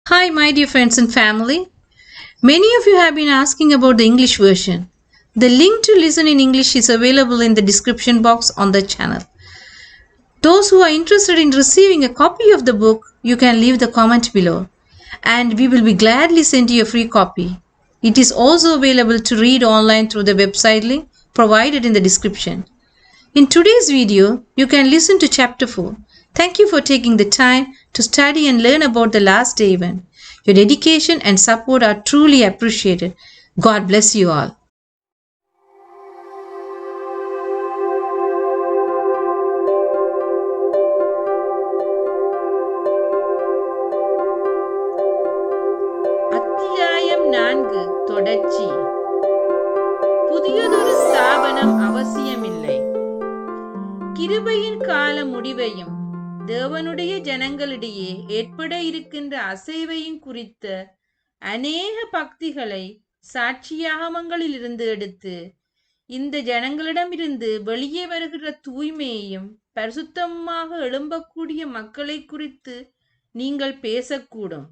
Hi, my dear friends and family. Many of you have been asking about the English version. The link to listen in English is available in the description box on the channel. Those who are interested in receiving a copy of the book, you can leave the comment below and we will be gladly send you a free copy. It is also available to read online through the website link provided in the description. In today's video, you can listen to chapter 4. Thank you for taking the time to study and learn about the last day event. Your dedication and support are truly appreciated. God bless you all. அத்தியாயம் 4 தொடர்ச்சி. புதியதொரு ஸ்தாபனம் அவசியமில்லை. கிருபையின் கால முடிவையும் தேவனுடைய ஜனங்களிடையே ஏற்பட இருக்கின்ற அசைவையும் குறித்த அநேக பக்திகளை சாட்சியாகமங்களிலிருந்து எடுத்து இந்த ஜனங்களிடமிருந்து வெளியே வருகிற தூய்மையையும் பரிசுத்தமாக எழும்பக்கூடிய மக்களை குறித்து நீங்கள் பேசக்கூடும்.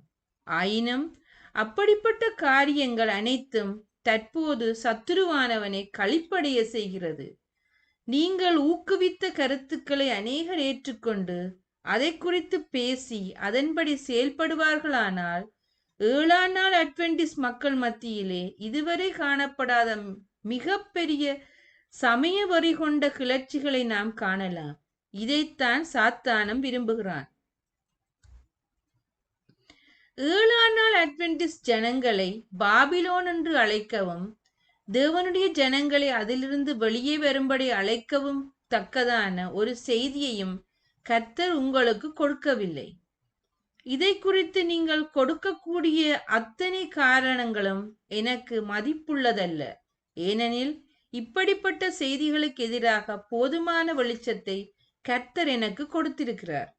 ஆயினும் அப்படிப்பட்ட காரியங்கள் அனைத்தும் தற்போது சத்துருவானவனை களிப்படைய செய்கிறது. நீங்கள் ஊக்குவித்த கருத்துக்களை அநேகர் ஏற்றுக்கொண்டு அதை குறித்து பேசி அதன்படி செயல்படுவார்களானால் 7ஆம் நாள் அட்வென்டிஸ் மக்கள் மத்தியிலே இதுவரை காணப்படாத மிக பெரிய சமய வரி கொண்ட கிளர்ச்சிகளை நாம் காணலாம். இதைத்தான் சாத்தானம் விரும்புகிறான். 7ஆம் நாள் அட்வென்டிஸ் ஜனங்களை பாபிலோன் என்று அழைக்கவும் தேவனுடைய ஜனங்களை அதிலிருந்து வெளியே வரும்படி அழைக்கவும் தக்கதான ஒரு செய்தியையும் கர்த்தர் உங்களுக்கு கொடுக்கவில்லை. இதை குறித்து நீங்கள் கொடுக்கக்கூடிய அத்தனை காரணங்களும் எனக்கு மதிப்புள்ளதல்ல. ஏனெனில் இப்படிப்பட்ட செய்திகளுக்கு எதிராக போதுமான வெளிச்சத்தை கர்த்தர் எனக்கு கொடுத்திருக்கிறார்.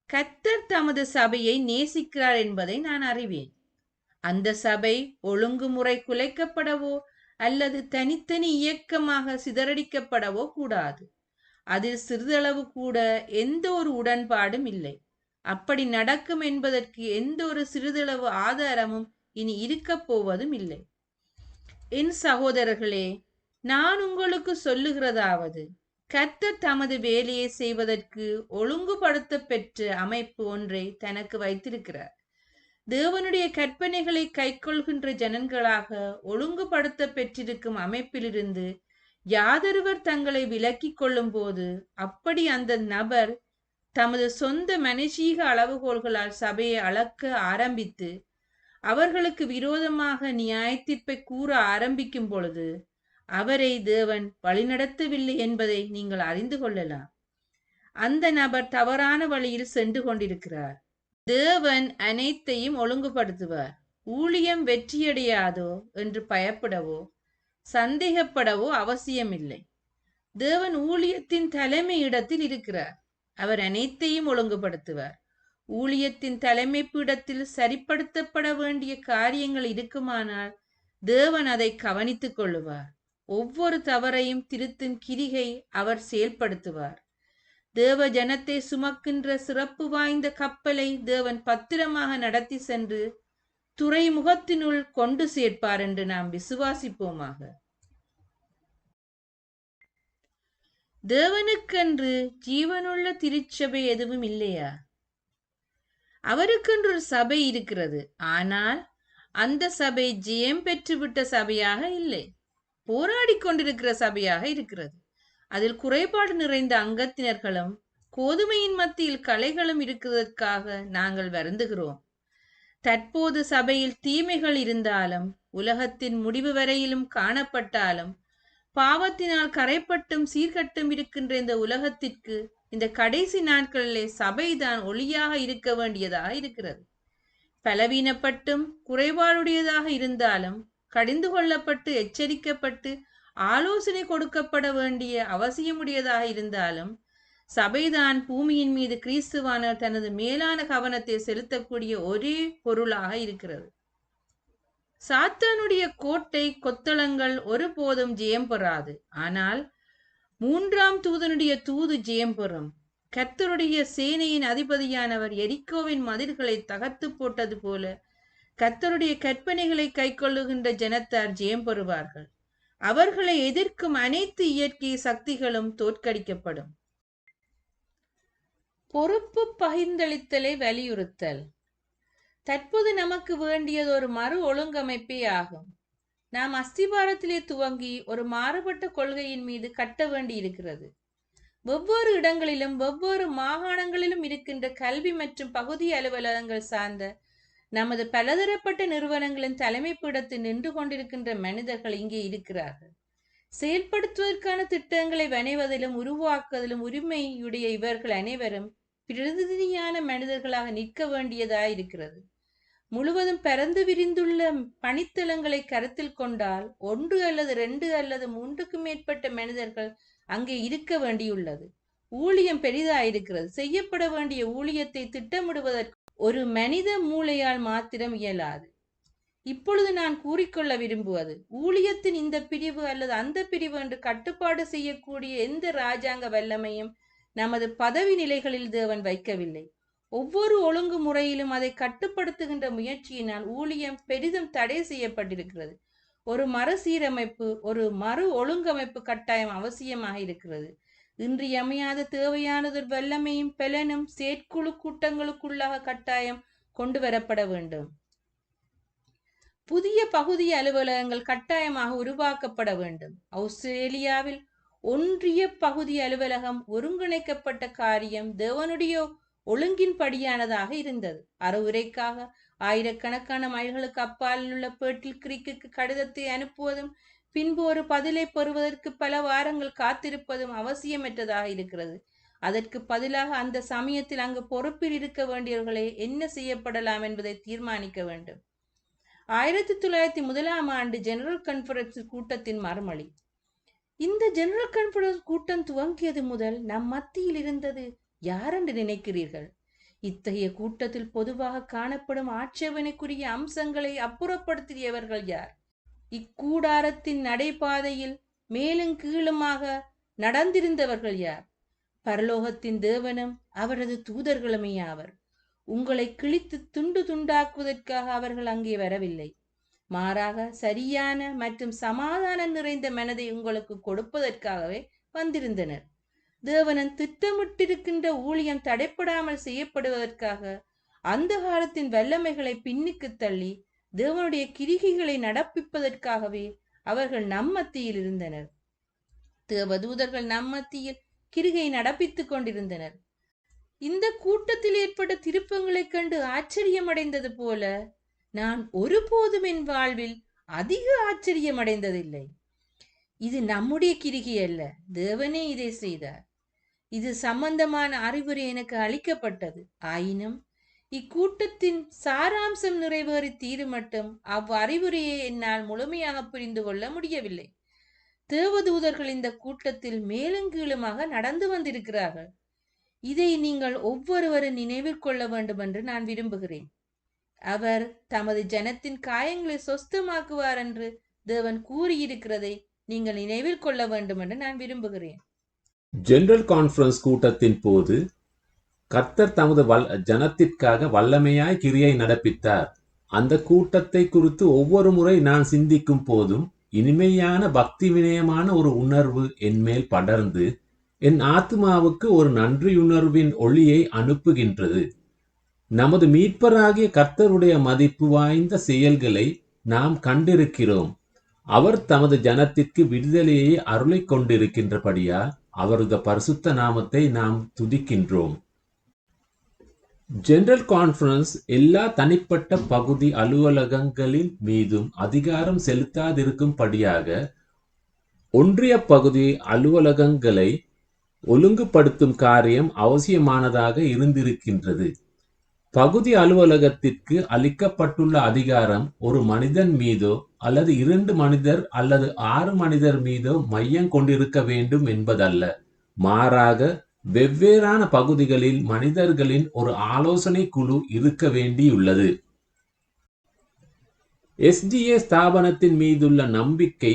கர்த்தர் தமது சபையை நேசிக்கிறார் என்பதை நான் அறிவேன். அந்த சபை ஒழுங்குமுறை குலைக்கப்படவோ அல்லது தனித்தனி இயக்கமாக சிதறடிக்கப்படவோ கூடாது. அதில் சிறிதளவு கூட எந்த ஒரு உடன்பாடும் இல்லை. அப்படி நடக்கும் என்பதற்கு எந்த ஒரு சிறிதளவு ஆதாரமும் இனி இருக்கப் போவதும் இல்லை. என் சகோதரர்களே, நான் உங்களுக்கு சொல்லுகிறதாவது, கர்த்தர் தமது வேலையை செய்வதற்கு ஒழுங்குபடுத்த பெற்ற அமைப்பு ஒன்றை தனக்கு வைத்திருக்கிறார். தேவனுடைய கற்பனைகளை கைக்கொள்கின்ற ஜனங்களாக ஒழுங்குபடுத்த பெற்றிருக்கும் அமைப்பிலிருந்து யாதொருவர் தங்களை விலக்கிக் கொள்ளும் போது அப்படி அந்த நபர் தமது சொந்த மனுஷீக அளவுகோல்களால் சபையை அளக்க ஆரம்பித்து அவர்களுக்கு விரோதமாக நியாயத்தீர்ப்பை கூற ஆரம்பிக்கும் பொழுது அவரை தேவன் வழிநடத்தவில்லை என்பதை நீங்கள் அறிந்து கொள்ளலாம். அந்த நபர் தவறான வழியில் சென்று கொண்டிருக்கிறார். தேவன் அனைத்தையும் ஒழுங்குபடுத்துவார். ஊழியம் வெற்றியடையாதோ என்று பயப்படவோ சந்தேகப்படவோ அவசியமில்லை. தேவன் ஊழியத்தின் தலைமை இடத்தில் இருக்கிறார். அவர் அனைத்தையும் ஒழுங்குபடுத்துவார். ஊழியத்தின் தலைமை பீடத்தில் சரிப்படுத்தப்பட வேண்டிய காரியங்கள் இருக்குமானால் தேவன் அதை கவனித்துக் கொள்ளுவார். ஒவ்வொரு தவறையும் திருத்தும் கிரிகை அவர் செயல்படுத்துவார். தேவ ஜனத்தை சுமக்கின்ற சிறப்பு வாய்ந்த கப்பலை தேவன் பத்திரமாக நடத்தி சென்று துறைமுகத்தினுள் கொண்டு சேர்ப்பார் என்று நாம் விசுவாசிப்போமாக. தேவனுக்கென்று ஜீவனுள்ள திருச்சபை எதுவும் இல்லையா? அவருக்கென்று ஒரு சபை இருக்கிறது. ஆனால் அந்த சபை ஜெயம் பெற்றுவிட்ட சபையாக இல்லை, போராடி கொண்டிருக்கிற சபையாக இருக்கிறது. அதில் குறைபாடு நிறைந்த அங்கத்தினர்களும் கோதுமையின் மத்தியில் களைகளும் இருக்கிறதற்காக நாங்கள் வருந்துகிறோம். தற்போது சபையில் தீமைகள் இருந்தாலும் உலகத்தின் முடிவு வரையிலும் காணப்பட்டாலும் பாவத்தினால் கரைப்பட்டும் சீர்கட்டும் இருக்கின்ற இந்த உலகத்திற்கு இந்த கடைசி நாட்களிலே சபைதான் ஒளியாக இருக்க வேண்டியதாக இருக்கிறது. பலவீனப்பட்டும் குறைபாடுடையதாக இருந்தாலும் கடிந்து கொள்ளப்பட்டு எச்சரிக்கப்பட்டு ஆலோசனை கொடுக்கப்பட வேண்டிய அவசியமுடையதாக இருந்தாலும் சபைதான் பூமியின் மீது கிறிஸ்துவானவர் தனது மேலான கவனத்தை செலுத்தக்கூடிய ஒரே பொருளாக இருக்கிறது. சாத்தானுடைய கோட்டை கொத்தளங்கள் ஒருபோதும் ஜெயம் பெறாது. ஆனால் 3ஆம் தூதனுடைய தூது ஜெயம் பெறும். கர்த்தருடைய சேனையின் அதிபதியானவர் எரிக்கோவின் மதில்களை தகர்த்து போட்டது போல கர்த்தருடைய கற்பனைகளை கைக்கொள்ளுகின்ற ஜனத்தார் ஜெயம் பெறுவார்கள். அவர்களை எதிர்க்கும் அனைத்து இயற்கை சக்திகளும் தோற்கடிக்கப்படும். பொறுப்பு பகிர்ந்தளித்தலை வலியுறுத்தல். தற்போது நமக்கு வேண்டியது ஒரு மறு ஒழுங்கமைப்பே ஆகும். நாம் அஸ்திபாரத்திலே துவங்கி ஒரு மாறுபட்ட கொள்கையின் மீது கட்ட வேண்டி இருக்கிறது. வெவ்வேறு இடங்களிலும் வெவ்வேறு மாகாணங்களிலும் இருக்கின்ற கல்வி மற்றும் பகுதி அலுவலகங்கள் சார்ந்த நமது பலதரப்பட்ட நிறுவனங்களின் தலைமை பீடத்தில் நின்று கொண்டிருக்கின்ற மனிதர்கள் இங்கே இருக்கிறார்கள். செயல்படுத்துவதற்கான திட்டங்களை வணைவதிலும் உருவாக்குவதிலும் உரிமையுடைய இவர்கள் அனைவரும் பிரதிநிதியான மனிதர்களாக நிற்க வேண்டியதாயிருக்கிறது. முழுவதும் பரந்து விரிந்துள்ள பணித்தளங்களை கருத்தில் கொண்டால் 1 அல்லது 2 அல்லது 3க்கும் மேற்பட்ட மனிதர்கள் அங்கே இருக்க வேண்டியுள்ளது. ஊழியம் பெரிதாயிருக்கிறது. செய்யப்பட வேண்டிய ஊழியத்தை திட்டமிடுவதற்கு ஒரு மனித மூளையால் மாத்திரம் இயலாது. இப்பொழுது நான் கூறிக்கொள்ள விரும்புவது, ஊழியத்தின் இந்த பிரிவு அல்லது அந்த பிரிவு என்று கட்டுப்பாடு செய்யக்கூடிய எந்த இராஜாங்க வல்லமையும் நமது பதவி நிலைகளில் தேவன் வைக்கவில்லை. ஒவ்வொரு ஒழுங்கு முறையிலும் அதை கட்டுப்படுத்துகின்ற முயற்சியினால் ஊழியம் பெரிதும் தடை செய்யப்பட்டிருக்கிறது. ஒரு மறுசீரமைப்பு, ஒரு மறு ஒழுங்கமைப்பு கட்டாயம் அவசியமாக இருக்கிறது. இன்றியமையாத தேவையானதொரு வல்லமையும் பலனும் செயற்குழு கூட்டங்களுக்குள்ளாக கட்டாயம் கொண்டு வரப்பட வேண்டும். புதிய பகுதி அலுவலகங்கள் கட்டாயமாக உருவாக்கப்பட வேண்டும். ஆஸ்திரேலியாவில் ஒன்றிய பகுதி அலுவலகம் ஒருங்கிணைக்கப்பட்ட காரியம் தேவனுடைய ஒழுங்கின்படியானதாக இருந்தது. அறவுரைக்காக ஆயிரக்கணக்கான மைல்களுக்கு அப்பால் உள்ள பேட்டில் கிரீக்கு கடிதத்தை அனுப்புவதும் பின்பு ஒரு பதிலை பெறுவதற்கு பல வாரங்கள் காத்திருப்பதும் அவசியமற்றதாக இருக்கிறது. அதற்கு பதிலாக அந்த சமயத்தில் அங்கு பொறுப்பில் இருக்க வேண்டியவர்களே என்ன செய்யப்படலாம் என்பதை தீர்மானிக்க வேண்டும். 1901 ஜெனரல் கான்ஃபரன்ஸ் கூட்டத்தின் மறுமொழி. இந்த ஜெனரல் கான்ஃபரன்ஸ் கூட்டம் துவங்கியது முதல் நம் மத்தியில் இருந்தது யாரென்று நினைக்கிறீர்கள்? இத்தகைய கூட்டத்தில் பொதுவாக காணப்படும் ஆட்சேபனைக்குரிய அம்சங்களை அப்புறப்படுத்தியவர்கள் யார்? இக்கூடாரத்தின் நடைபாதையில் மேலும் கீழுமாக நடந்திருந்தவர்கள் யார்? பரலோகத்தின் தேவனும் அவரது தூதர்களுமே ஆவர். உங்களை கிழித்து துண்டு துண்டாக்குவதற்காக அவர்கள் அங்கே வரவில்லை. மாறாக சரியான மற்றும் சமாதானம் நிறைந்த மனதை உங்களுக்கு கொடுப்பதற்காகவே வந்திருந்தனர். தேவனன் திட்டமிட்டிருக்கின்ற ஊழியம் தடைப்படாமல் செய்யப்படுவதற்காக அந்த காலத்தின் வல்லமைகளை பின்னுக்கு தள்ளி தேவனுடைய கிரிகைகளை நடப்பிப்பதற்காகவே அவர்கள் நம் மத்தியில் இருந்தனர். தேவதூதர்கள் நம் மத்தியில் கிரிகை நடப்பித்துக் கொண்டிருந்தனர். இந்த கூட்டத்தில் ஏற்பட்ட திருப்பங்களைக் கண்டு ஆச்சரியமடைந்தது போல நான் ஒருபோதும் என் வாழ்வில் அதிக ஆச்சரியமடைந்ததில்லை. இது நம்முடைய கிரிகை அல்ல, தேவனே இதை செய்தார். இது சம்பந்தமான அறிவுரை எனக்கு அளிக்கப்பட்டது. ஆயினும் இக்கூட்டத்தின் சாராம்சம் நிறைவேறி தீருமட்டும் அவ்வறிவுரையை என்னால் முழுமையாக புரிந்து கொள்ள முடியவில்லை. தேவதூதர்கள் இந்த கூட்டத்தில் மேலும் கீழுமாக நடந்து வந்திருக்கிறார்கள். இதை நீங்கள் ஒவ்வொருவரும் நினைவில் கொள்ள வேண்டும் என்று நான் விரும்புகிறேன். அவர் தமது ஜனத்தின் காயங்களை சொஸ்தமாக்குவார் என்று தேவன் கூறியிருக்கிறதை நீங்கள் நினைவில் கொள்ள வேண்டும் என்று நான் விரும்புகிறேன். ஜெனரல் கான்ஃபரன்ஸ் கூட்டத்தின் போது கர்த்தர் தமது ஜனத்திற்காக வல்லமையாய் கிரியை நடப்பித்தார். அந்த கூட்டத்தை குறித்து ஒவ்வொரு முறை நான் சிந்திக்கும் போதும் இனிமையான பக்தி வினயமான ஒரு உணர்வு என்மேல் படர்ந்து என் ஆத்மாவுக்கு ஒரு நன்றியுணர்வின் ஒளியை அனுப்புகின்றது. நமது மீட்பராகிய கர்த்தருடைய மதிப்பு வாய்ந்த செயல்களை நாம் கண்டிருக்கிறோம். அவர் தமது ஜனத்திற்கு விடுதலையை அருளிக் கொண்டிருக்கின்றபடியால் அவரது பரிசுத்த நாமத்தை நாம் துதிக்கின்றோம். ஜெனரல் கான்ஃபரன்ஸ் எல்லா தனிப்பட்ட பகுதி அலுவலகங்களின் மீதும் அதிகாரம் செலுத்தாதிருக்கும்படியாக ஒன்றிய பகுதி அலுவலகங்களை ஒழுங்குபடுத்தும் காரியம் அவசியமானதாக இருந்திருக்கின்றது. பகுதி அலுவலகத்திற்கு அளிக்கப்பட்டுள்ள அதிகாரம் ஒரு மனிதன் மீதோ அல்லது 2 மனிதர் அல்லது 6 மனிதர் மீதோ மையம் கொண்டிருக்க வேண்டும் என்பதல்ல. மாறாக வெவ்வேறான பகுதிகளில் மனிதர்களின் ஒரு ஆலோசனை குழு இருக்க வேண்டியுள்ளது. SDA ஸ்தாபனத்தின் மீதுள்ள நம்பிக்கை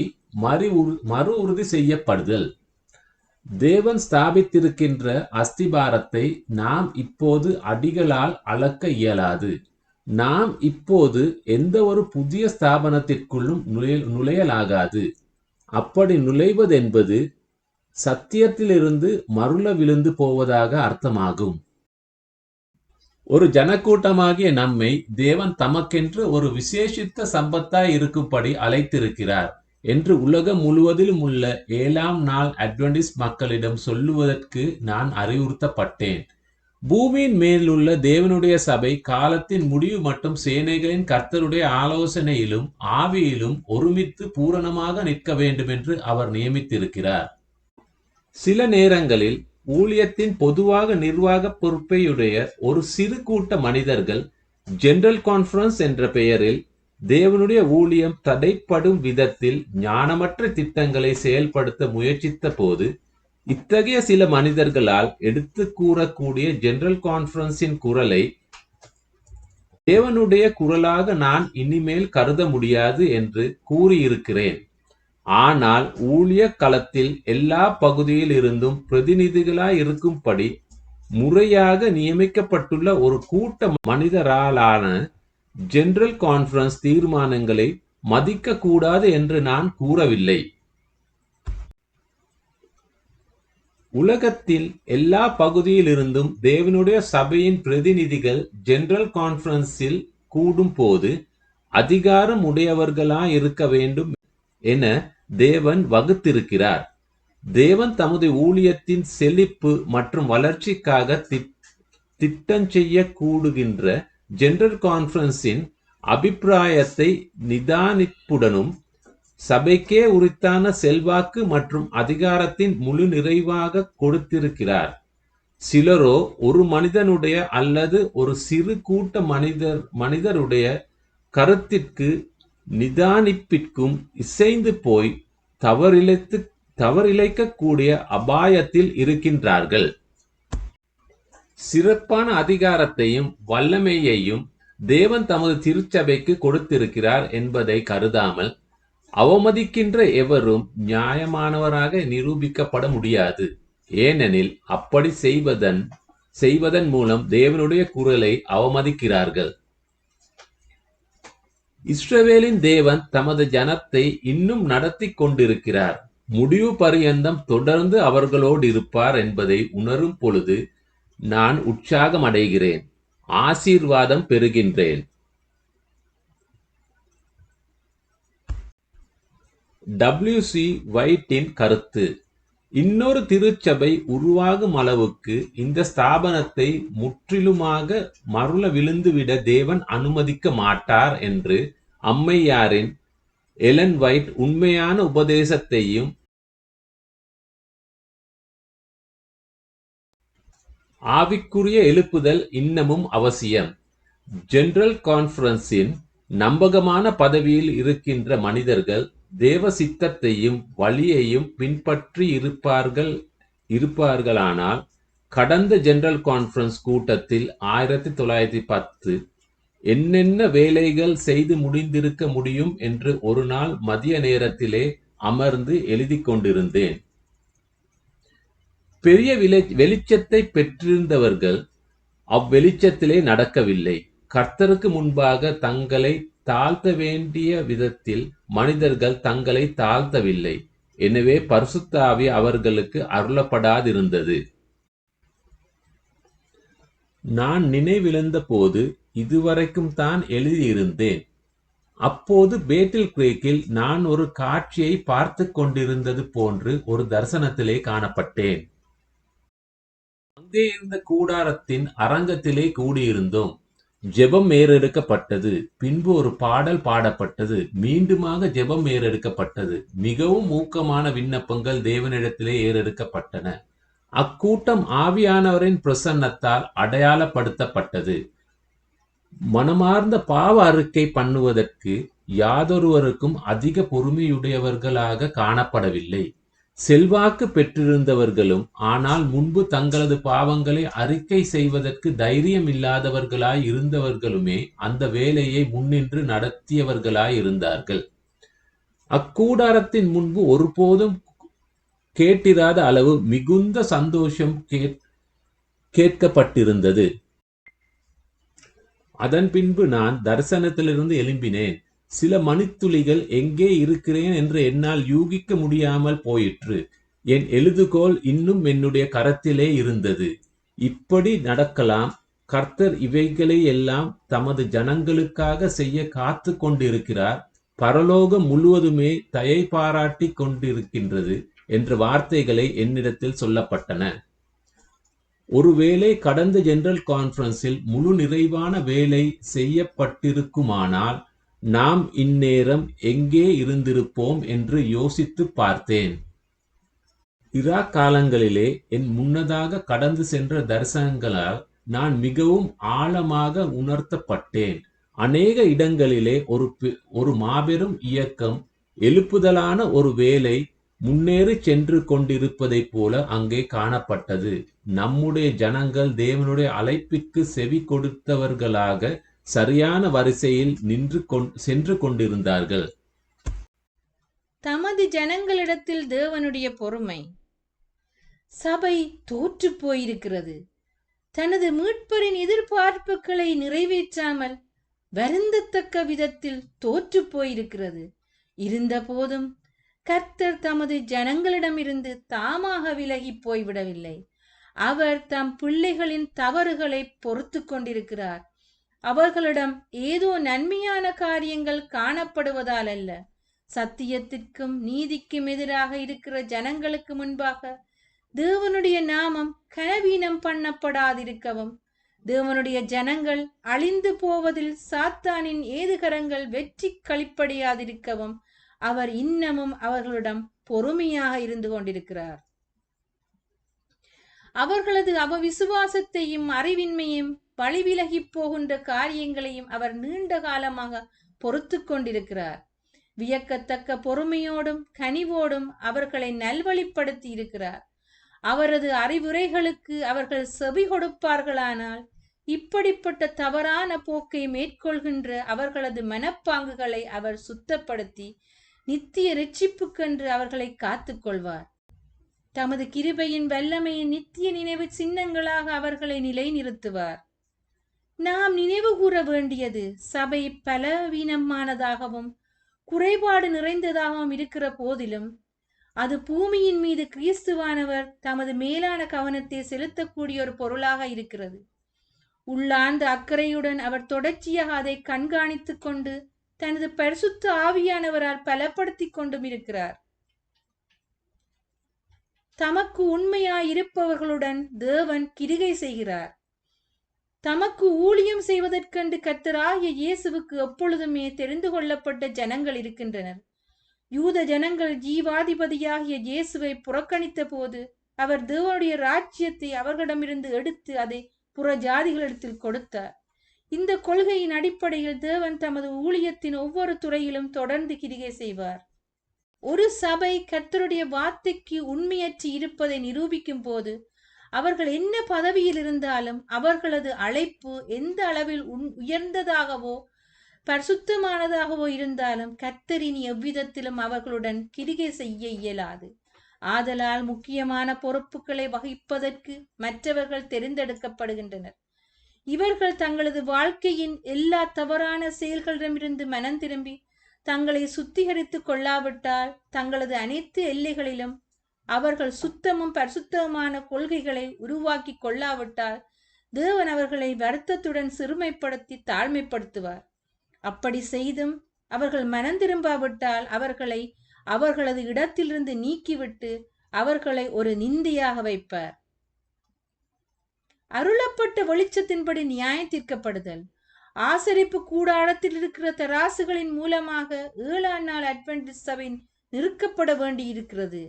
மறு உறுதி செய்யப்படுதல். தேவன் ஸ்தாபித்திருக்கின்ற அஸ்திபாரத்தை நாம் இப்போது அடிகளால் அளக்க இயலாது. நாம் இப்போது எந்த ஒரு புதிய ஸ்தாபனத்திற்குள்ளும் நுழையலாகாது. அப்படி நுழைவதென்பது சத்தியத்திலிருந்து மருள விழுந்து போவதாக அர்த்தமாகும். ஒரு ஜனக்கூட்டமாகிய நம்மை தேவன் தமக்கென்று ஒரு விசேஷித்த சம்பத்தாய் இருக்கும்படி அழைத்திருக்கிறார் என்று உலகம் முழுவதிலும் உள்ள 7ஆம் நாள் அட்வென்டிஸ்ட் மக்களிடம் சொல்லுவதற்கு நான் அறிவுறுத்தப்பட்டேன். பூமியின் மேலுள்ள தேவனுடைய சபை காலத்தின் முடிவு மட்டும் சேனைகளின் கர்த்தருடைய ஆலோசனையிலும் ஆவியிலும் ஒருமித்து பூரணமாக நிற்க வேண்டும் என்று அவர் நியமித்திருக்கிறார். சில நேரங்களில் ஊழியத்தின் பொதுவாக நிர்வாக பொறுப்பையுடைய ஒரு சிறு கூட்ட மனிதர்கள் ஜெனரல் கான்ஃபரன்ஸ் என்ற பெயரில் தேவனுடைய ஊழியம் தடைப்படும் விதத்தில் ஞானமற்ற திட்டங்களை செயல்படுத்த முயற்சித்த போது இத்தகைய சில மனிதர்களால் எடுத்து கூறக்கூடிய ஜெனரல் கான்ஃபரன்ஸின் குரலை தேவனுடைய குரலாக நான் இனிமேல் கருத முடியாது என்று கூறியிருக்கிறேன். ஆனால் ஊழிய களத்தில் எல்லா பகுதியில் இருந்தும் பிரதிநிதிகளாய் இருக்கும்படி முறையாக நியமிக்கப்பட்டுள்ள ஒரு கூட்ட மனிதராலான ஜெனரல் கான்ஃபரன்ஸ் தீர்மானங்களை மதிக்க கூடாது என்று நான் கூறவில்லை. உலகத்தில் எல்லா பகுதியிலிருந்தும் தேவனுடைய சபையின் பிரதிநிதிகள் ஜெனரல் கான்ஃபரன்ஸில் கூடும் போது அதிகாரம் உடையவர்களாய் இருக்க வேண்டும் என தேவன் வகுத்திருக்கிறார். தேவன் தமது ஊழியத்தின் செழிப்பு மற்றும் வளர்ச்சிக்காக திட்டம் செய்ய கூடுகின்ற ஜெனரல் கான்ஃபரன்ஸின் அபிப்பிராயத்தை நிதானிப்புடனும் சபைக்கே உரித்தான செல்வாக்கு மற்றும் அதிகாரத்தின் முழு நிறைவாக கொடுத்திருக்கிறார். சிலரோ ஒரு மனிதனுடைய அல்லது ஒரு சிறு கூட்ட மனிதருடைய கருத்திற்கு நிதானிப்பிற்கும் இசைந்து போய் தவறிழைக்கக்கூடிய அபாயத்தில் இருக்கின்றார்கள். சிறப்பான அதிகாரத்தையும் வல்லமையையும் தேவன் தமது திருச்சபைக்கு கொடுத்திருக்கிறார் என்பதை கருதாமல் அவமதிக்கின்ற எவரும் நியாயமானவராக நிரூபிக்கப்பட முடியாது. ஏனெனில் அப்படி செய்வதன் மூலம் தேவனுடைய குரலை அவமதிக்கிறார்கள். இஸ்ரவேலின் தேவன் தமது ஜனத்தை இன்னும் நடத்தி கொண்டிருக்கிறார். முடிவு பரியந்தம் தொடர்ந்து அவர்களோடு இருப்பார் என்பதை உணரும் பொழுது நான் உற்சாகம் அடைகிறேன், ஆசீர்வாதம் பெறுகின்றேன். W.C. வைட்டின் கருத்து: இன்னொரு திருச்சபை உருவாகும் அளவுக்கு இந்த ஸ்தாபனத்தை முற்றிலுமாக மருள விழுந்துவிட தேவன் அனுமதிக்க மாட்டார் என்று அம்மையாரின் எலன் வைட் உண்மையான உபதேசத்தையும் ஆவிக்குரிய எழுப்புதல் இன்னமும் அவசியம். ஜெனரல் கான்ஃபரன்ஸின் நம்பகமான பதவியில் இருக்கின்ற மனிதர்கள் தேவ சித்தத்தையும் வழியையும் பின்பற்றி இருப்பார்களானால் கடந்த ஜெனரல் கான்ஃபரன்ஸ் கூட்டத்தில் 1910 என்னென்ன வேலைகள் செய்து முடிந்திருக்க முடியும் என்று ஒரு நாள் மதிய நேரத்திலே அமர்ந்து எழுதி கொண்டிருந்தேன். பெரிய வெளிச்சத்தை பெற்றிருந்தவர்கள் அவ்வெளிச்சத்திலே நடக்கவில்லை. கர்த்தருக்கு முன்பாக தங்களை தாழ்த்த வேண்டிய விதத்தில் மனிதர்கள் தங்களை தாழ்த்தவில்லை. எனவே பரிசுத்த ஆவி அவர்களுக்கு அருளப்படாதிருந்தது. நான் நினைவிழந்த போது இதுவரைக்கும் தான் எழுதியிருந்தேன். அப்போது பேட்டில் கிரீக்கில் நான் ஒரு காட்சியை பார்த்து கொண்டிருந்தது போன்று ஒரு தரிசனத்திலே காணப்பட்டேன். அங்கே இருந்த கூடாரத்தின் அரங்கத்திலே கூடியிருந்தோம். ஜெபம் ஏறெடுக்கப்பட்டது. பின்பு ஒரு பாடல் பாடப்பட்டது. மீண்டுமாக ஜெபம் ஏறெடுக்கப்பட்டது. மிகவும் ஊக்கமான விண்ணப்பங்கள் தேவனிடத்திலே ஏறெடுக்கப்பட்டன. அக்கூட்டம் ஆவியானவரின் பிரசன்னத்தால் அடையாளப்படுத்தப்பட்டது. மனமார்ந்த பாவ அறிக்கை பண்ணுவதற்கு யாதொருவருக்கும் அதிக பொறுமையுடையவர்களாக காணப்படவில்லை. செல்வாக்கு பெற்றிருந்தவர்களும் ஆனால் முன்பு தங்களது பாவங்களை அறிக்கை செய்வதற்கு தைரியம் இல்லாதவர்களாய் இருந்தவர்களுமே அந்த வேலையை முன்னின்று நடத்தியவர்களாய் இருந்தார்கள். அக்கூடாரத்தின் முன்பு ஒருபோதும் கேட்டிராத அளவு மிகுந்த சந்தோஷம் கேட்கப்பட்டிருந்தது. அதன் பின்பு நான் தரிசனத்திலிருந்து எழும்பினேன். சில மணித்துளிகள் எங்கே இருக்கிறேன் என்று என்னால் யூகிக்க முடியாமல் போயிற்று. என் எழுதுகோல் இன்னும் என்னுடைய கரத்திலே இருந்தது. இப்படி நடக்கலாம். கர்த்தர் இவைகளை எல்லாம் தமது ஜனங்களுக்காக செய்ய காத்து கொண்டிருக்கிறார். பரலோகம் முழுவதுமே தயை பாராட்டி கொண்டிருக்கின்றது என்ற வார்த்தைகளை என்னிடத்தில் சொல்லப்பட்டன. ஒருவேளை கடந்த ஜெனரல் கான்ஃபரன்ஸில் முழு நிறைவான வேலை செய்யப்பட்டிருக்குமானால் நாம் இந்நேரம் எங்கே இருந்திருப்போம் என்று யோசித்து பார்த்தேன். இராக் காலங்களிலே என் முன்னதாக கடந்து சென்ற தரிசனங்களால் நான் மிகவும் ஆழமாக உணர்த்தப்பட்டேன். அநேக இடங்களிலே ஒரு மாபெரும் இயக்கம், எழுப்புதலான ஒரு வேலை முன்னேறி சென்று கொண்டிருப்பதைப் போல அங்கே காணப்பட்டது. நம்முடைய ஜனங்கள் தேவனுடைய அழைப்பிற்கு செவி கொடுத்தவர்களாக சரியான வரிசையில் சென்று கொண்டிருந்தார்கள். தமது ஜனங்களிடத்தில் தேவனுடைய பொறுமை. சபை தோற்று போயிருக்கிறது. தனது மீட்பரின் எதிர்பார்ப்புகளை நிறைவேற்றாமல் வருந்தத்தக்க விதத்தில் தோற்று போயிருக்கிறது. இருந்த போதும் கர்த்தர் தமது ஜனங்களிடமிருந்து தாமாக விலகி போய்விடவில்லை. அவர் தம் பிள்ளைகளின் தவறுகளை பொறுத்து கொண்டிருக்கிறார். அவர்களிடம் ஏதோ நன்மையான காரியங்கள் காணப்படுவதால் அல்ல, சத்தியத்திற்கும் நீதிக்கும் எதிராக இருக்கிற ஜனங்களுக்கு முன்பாக தேவனுடைய நாமம் கனவீனம் பண்ணப்படாதிருக்கவும், தேவனுடைய ஜனங்கள் அழிந்து போவதில் சாத்தானின் ஏதுகரங்கள் வெற்றி களிப்படையாதிருக்கவும் அவர் இன்னமும் அவர்களிடம் பொறுமையாக இருந்து கொண்டிருக்கிறார். அவர்களது அவவிசுவாசத்தையும் அறிவின்மையும் வழிவிலகி போகின்ற காரியங்களையும் அவர் நீண்ட காலமாக பொறுத்து கொண்டிருக்கிறார். வியக்கத்தக்க பொறுமையோடும் கனிவோடும் அவர்களை நல்வழிப்படுத்தி இருக்கிறார். அவரது அறிவுரைகளுக்கு அவர்கள் செவி கொடுப்பார்களானால் இப்படிப்பட்ட தவறான போக்கை மேற்கொள்கின்ற அவர்களது மனப்பாங்குகளை அவர் சுத்தப்படுத்தி நித்திய இரட்சிப்புக்கென்று அவர்களை காத்துக் கொள்வார். தமது கிருபையின் வல்லமையின் நித்திய நினைவு சின்னங்களாக அவர்களை நிலைநிறுத்துவார். நாம் நினைவு கூற வேண்டியது, சபை பலவீனமானதாகவும் குறைபாடு நிறைந்ததாகவும் இருக்கிற போதிலும் அது பூமியின் மீது கிறிஸ்துவானவர் தமது மேலான கவனத்தை செலுத்தக்கூடிய ஒரு பொருளாக இருக்கிறது. உள்ளார்ந்த அக்கறையுடன் அவர் தொடர்ச்சியாக அதை கண்காணித்துக் கொண்டு தனது பரிசுத்த ஆவியானவரால் பலப்படுத்தி கொண்டும் இருக்கிறார். தமக்கு உண்மையாய் இருப்பவர்களுடன் தேவன் கிரிகை செய்கிறார். தமக்கு ஊழியம் செய்வதற்கென்று கர்த்தராகிய இயேசுவுக்கு எப்பொழுதுமே தெரிந்து கொள்ளப்பட்ட ஜனங்கள் இருக்கின்றனர். யூத ஜனங்கள் ஜீவாதிபதியாகிய இயேசுவை புறக்கணித்த போது அவர் தேவனுடைய ராஜ்யத்தை அவர்களிடமிருந்து எடுத்து அதை புற ஜாதிகளிடத்தில் கொடுத்தார். இந்த கொள்கையின் அடிப்படையில் தேவன் தமது ஊழியத்தின் ஒவ்வொரு துறையிலும் தொடர்ந்து கிரிகை செய்வார். ஒரு சபை கர்த்தருடைய வார்த்தைக்கு உண்மையற்றி இருப்பதை நிரூபிக்கும் போது அவர்கள் என்ன பதவியில் இருந்தாலும் அவர்களது அழைப்பு எந்த அளவில் உயர்ந்ததாகவோ பரிசுத்தமானதாகவோ இருந்தாலும் கர்த்தரின் எவ்விதத்திலும் அவர்களுடன் கிரிகை செய்ய இயலாது. ஆதலால் முக்கியமான பொறுப்புகளை வகிப்பதற்கு மற்றவர்கள் தெரிந்தெடுக்கப்படுகின்றனர். இவர்கள் தங்களது வாழ்க்கையின் எல்லா தவறான செயல்களிடமிருந்து மனம் திரும்பி தங்களை சுத்திகரித்து கொள்ளாவிட்டால், தங்களது அனைத்து எல்லைகளிலும் அவர்கள் சுத்தமும் பரிசுத்தமான கொள்கைகளை உருவாக்கி கொள்ளாவிட்டால் தேவன் அவர்களை வருத்தத்துடன் சிறுமைப்படுத்தி தாழ்மைப்படுத்துவார். அப்படி செய்தும் அவர்கள் மனம் திரும்பாவிட்டால் அவர்களை அவர்களது இடத்திலிருந்து நீக்கிவிட்டு அவர்களை ஒரு நிந்தையாக வைப்பார். அருளப்பட்ட வெளிச்சத்தின்படி நியாயம் தீர்க்கப்படுதல். ஆசரிப்பு கூடாரத்தில் இருக்கிற தராசுகளின் மூலமாக 7ஆம் நாள் அட்வென்டிஸ்ட் சபை நிறுக்கப்பட வேண்டி இருக்கிறது.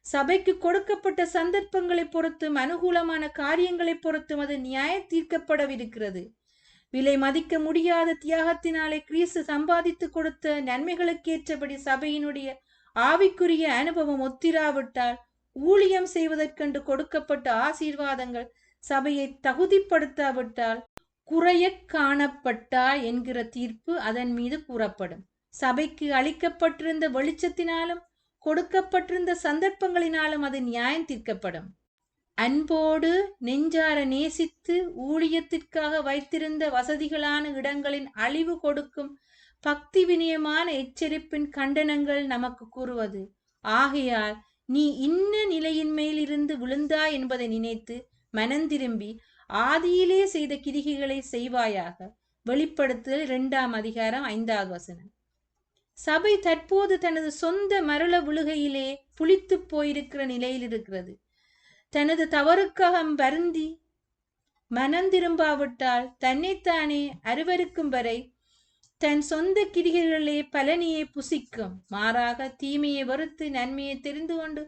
சபைக்கு கொடுக்கப்பட்ட சந்தர்ப்பங்களை பொறுத்தும் அனுகூலமான காரியங்களை பொறுத்தும் அது நியாய தீர்க்கப்படவிருக்கிறது. விலை மதிக்க முடியாத தியாகத்தினாலே கிறிஸ்து சம்பாதித்து கொடுத்த நன்மைகளுக்கேற்றபடி சபையினுடைய ஆவிக்குரிய அனுபவம் ஒத்திராவிட்டால், ஊழியம் செய்வதற்கென்று கொடுக்கப்பட்ட ஆசீர்வாதங்கள் சபையை தகுதிப்படுத்தாவிட்டால் குறைய காணப்பட்டால் என்கிற தீர்ப்பு அதன் மீது கூறப்படும். சபைக்கு அளிக்கப்பட்டிருந்த வெளிச்சத்தினாலும் கொடுக்கப்பட்டிருந்த சந்தர்ப்பங்களினாலும் அது நியாயம் தீர்க்கப்படும். அன்போடு நெஞ்சார நேசித்து ஊழியத்திற்காக வைத்திருந்த வசதிகளான இடங்களின் அழிவு கொடுக்கும் பக்தி வினயமான எச்சரிப்பின் கண்டனங்கள் நமக்கு கூறுவது, ஆகையால் நீ இன்ன நிலையின் மேலிருந்து விழுந்தாய் என்பதை நினைத்து மனந்திரும்பி ஆதியிலே செய்த கிரிகைகளை செய்வாயாக. வெளிப்படுத்தல் 2ஆம் அதிகாரம் 5வது வசனம். சபை தற்போது தனது சொந்த மருள விழுகையிலே புளித்து போயிருக்கிற நிலையில் இருக்கிறது. தனது தவறுக்காக வருந்தி மனம் திரும்பாவிட்டால் தன்னைத்தானே அருவருக்கும் வரை தன் சொந்த கிரிகைகளிலே பலனையை புசிக்கும். மாறாக தீமையை வெறுத்து நன்மையை தெரிந்து கொண்டு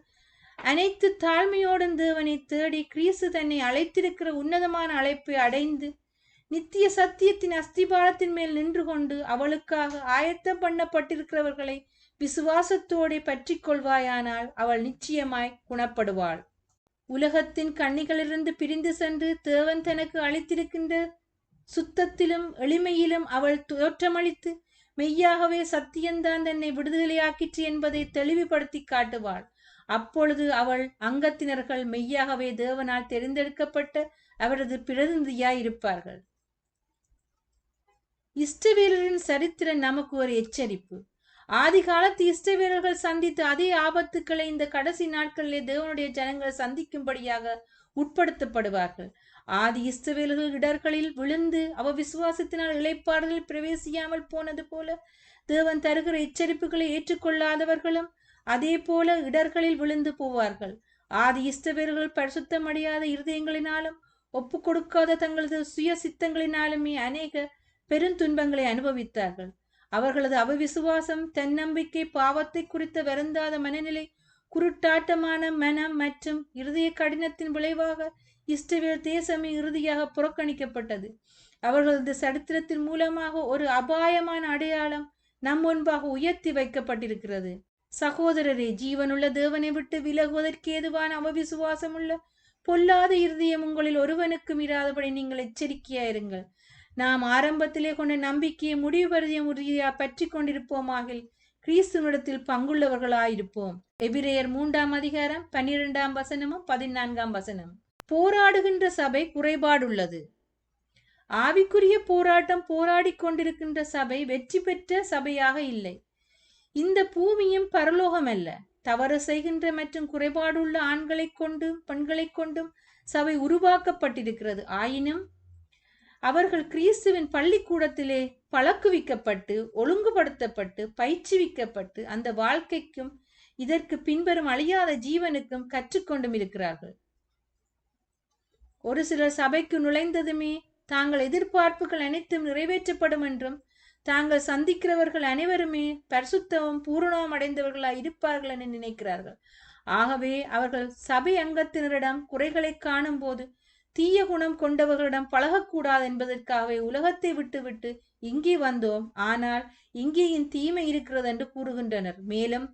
அனைத்து தாழ்மையோடும் தேவனை தேடி கிறிஸ்து தன்னை அழைத்திருக்கிற உன்னதமான அழைப்பை அடைந்து நித்திய சத்தியத்தின் அஸ்திபாரத்தின் மேல் நின்று கொண்டு அவளுக்காக ஆயத்தம் பண்ணப்பட்டிருக்கிறவர்களை விசுவாசத்தோടെ பற்றி கொள்வாயானால் அவள் நிச்சயமாய் குணப்படுவாள். உலகத்தின் கண்ணிகளிலிருந்து பிரிந்து சென்று தேவன் தனக்கு அளித்திருக்கின்ற சுத்தத்திலும் எளிமையிலும் அவள் தோற்றமளித்து மெய்யாகவே சத்தியந்தான் தன்னை விடுதலையாக்கிற்று என்பதை தெளிவுபடுத்தி காட்டுவாள். அப்பொழுது அவள் அங்கத்தினர்கள் மெய்யாகவே தேவனால் தெரிந்தெடுக்கப்பட்ட அவரது பிரதிநிதியாய் இருப்பார்கள். இஸ்ரவேலரின் சரித்திரம் நமக்கு ஒரு எச்சரிப்பு. ஆதி காலத்து இஸ்ரவேலர்கள் சந்தித்த அதே ஆபத்துக்களை இந்த கடைசி நாட்களிலே தேவனுடைய ஜனங்கள் சந்திக்கும்படியாக உட்படுத்தப்படுவார்கள். ஆதி இஸ்ரவேலர்கள் இடர்களில் விழுந்து விசுவாசத்தினால் இளைப்பாறுதல் பிரவேசியாமல் போனது போல தேவன் தருகிற எச்சரிப்புகளை ஏற்றுக்கொள்ளாதவர்களும் அதே போல இடர்களில் விழுந்து போவார்கள். ஆதி இஸ்ரவேலர்கள் பரிசுத்தமடையாத இருதயங்களினாலும் ஒப்பு கொடுக்காத தங்களது சுய சித்தங்களினாலுமே அநேக பெருந்துன்பங்களை அனுபவித்தார்கள். அவர்களது அவிசுவாசம், தன்னம்பிக்கை, பாவத்தை குறித்த வருந்தாத மனநிலை, குருட்டாட்டமான மனம் மற்றும் இருதய கடினத்தின் விளைவாக இஸ்ரவேல் தேசமே இறுதியாக புறக்கணிக்கப்பட்டது. அவர்களது சரித்திரத்தின் மூலமாக ஒரு அபாயமான அடையாளம் நம் முன்பாக உயர்த்தி வைக்கப்பட்டிருக்கிறது. சகோதரரே, ஜீவனுள்ள தேவனை விட்டு விலகுவதற்கு ஏதுவான அவிசுவாசம் உள்ள பொல்லாத இருதயம் உங்களில் ஒருவனுக்கும் இராதபடி நீங்கள் எச்சரிக்கையாயிருங்கள். நாம் ஆரம்பத்திலே கொண்ட நம்பிக்கையை முடிவு பரிதியம் உறுதியா பற்றி கொண்டிருப்போமாகில் கிறிஸ்துவனிடத்தில் பங்குள்ளவர்களாயிருப்போம். எபிரேயர் 3ஆம் அதிகாரம் 12ஆம் வசனமும் 14ஆம் வசனமும். போராடுகின்ற சபை குறைபாடுள்ளது. ஆவிக்குரிய போராட்டம் போராடி கொண்டிருக்கின்ற சபை வெற்றி பெற்ற சபையாக இல்லை. இந்த பூமியும் பரலோகம் அல்ல. தவறு செய்கின்ற மற்றும் குறைபாடுள்ள ஆண்களை கொண்டும் பெண்களை கொண்டும் சபை உருவாக்கப்பட்டிருக்கிறது. ஆயினும் அவர்கள் கிறிஸ்துவின் பள்ளிக்கூடத்திலே பழக்குவிக்கப்பட்டு ஒழுங்குபடுத்தப்பட்டு பயிற்சிவிக்கப்பட்டு அந்த வாழ்க்கைக்கும் இதற்கு பின்வரும் அழியாத ஜீவனுக்கும் கற்றுக்கொண்டும் இருக்கிறார்கள். ஒரு சிலர் சபைக்கு நுழைந்ததுமே தாங்கள் எதிர்பார்ப்புகள் அனைத்தும் நிறைவேற்றப்படும் என்றும் தாங்கள் சந்திக்கிறவர்கள் அனைவருமே பரிசுத்தமும் பூரணமும் அடைந்தவர்களாய் இருப்பார்கள் என நினைக்கிறார்கள். ஆகவே அவர்கள் சபை அங்கத்தினரிடம் குறைகளை காணும் போது தீய குணம் கொண்டவர்களிடம் பழகக்கூடாது என்பதற்காகவே உலகத்தை விட்டுவிட்டு இங்கே வந்தோம், ஆனால் இங்கேயும் தீமை இருக்கிறது என்று கூறுகின்றனர். மேலும்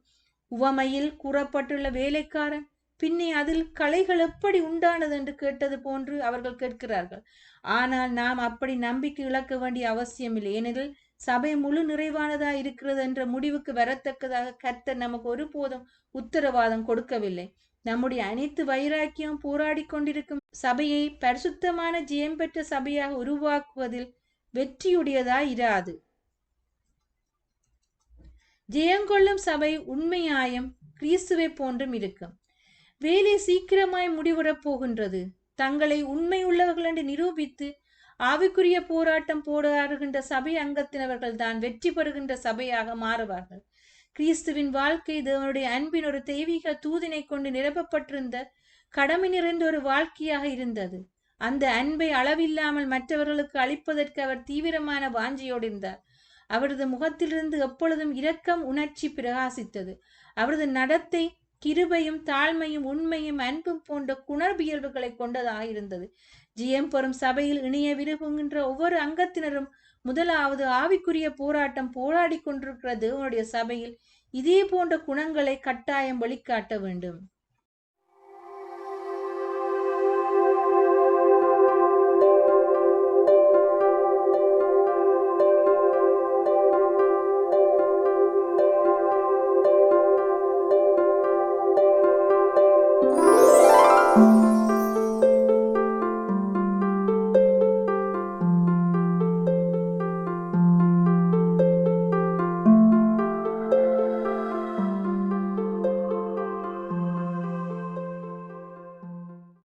உவமையில் கூறப்பட்டுள்ள வேலைக்காரன் பின்னே அதில் களைகள் எப்படி உண்டானது என்று கேட்டது போன்று அவர்கள் கேட்கிறார்கள். ஆனால் நாம் அப்படி நம்பிக்கை இழக்க வேண்டிய அவசியமில்லை. ஏனெனில் சபை முழு நிறைவானதா இருக்கிறது என்ற முடிவுக்கு வரத்தக்கதாக கர்த்தர் நமக்கு ஒருபோதும் உத்தரவாதம் கொடுக்கவில்லை. நம்முடைய அனைத்து வைராக்கியம் போராடி கொண்டிருக்கும் சபையை பரிசுத்தமான ஜெயம் பெற்ற சபையாக உருவாக்குவதில் வெற்றியுடையதாய் இராது. ஜெயங்கொள்ளும் சபை உண்மையாயும் கிறிஸ்துவை போன்றும் இருக்கும். வேலை சீக்கிரமாய் முடிவுறப் போகின்றது. தங்களை உண்மை உள்ளவர்கள் என்று நிரூபித்து ஆவிக்குரிய போராட்டம் போராடுகின்ற சபை அங்கத்தினவர்கள் தான் வெற்றி பெறுகின்ற சபையாக மாறுவார்கள். கிறிஸ்துவின் வாழ்க்கை தேவனுடைய அன்பின் ஒரு தெய்வீக தூதினை கொண்டு நிரப்பப்பட்டிருந்த கடமை நிறைந்த ஒரு வாழ்க்கையாக இருந்தது. அந்த அன்பை அளவில்லாமல் மற்றவர்களுக்கு அளிப்பதற்கு அவர் தீவிரமான வாஞ்சியோடு இருந்தார். அவரது முகத்திலிருந்து எப்பொழுதும் இரக்கம் உணர்ச்சி பிரகாசித்தது. அவரது நடத்தை கிருபையும் தாழ்மையும் உண்மையும் அன்பும் போன்ற குணர்பியல்புகளை கொண்டதாக இருந்தது. ஜெயம் பெறும் சபையில் இணைய விரும்புகின்ற ஒவ்வொரு அங்கத்தினரும் முதலாவது ஆவிக்குரிய போராட்டம் போராடி கொண்டிருக்கிற தேவனுடைய சபையில் இதே போன்ற குணங்களை கட்டாயம் வெளிக்காட்ட வேண்டும்.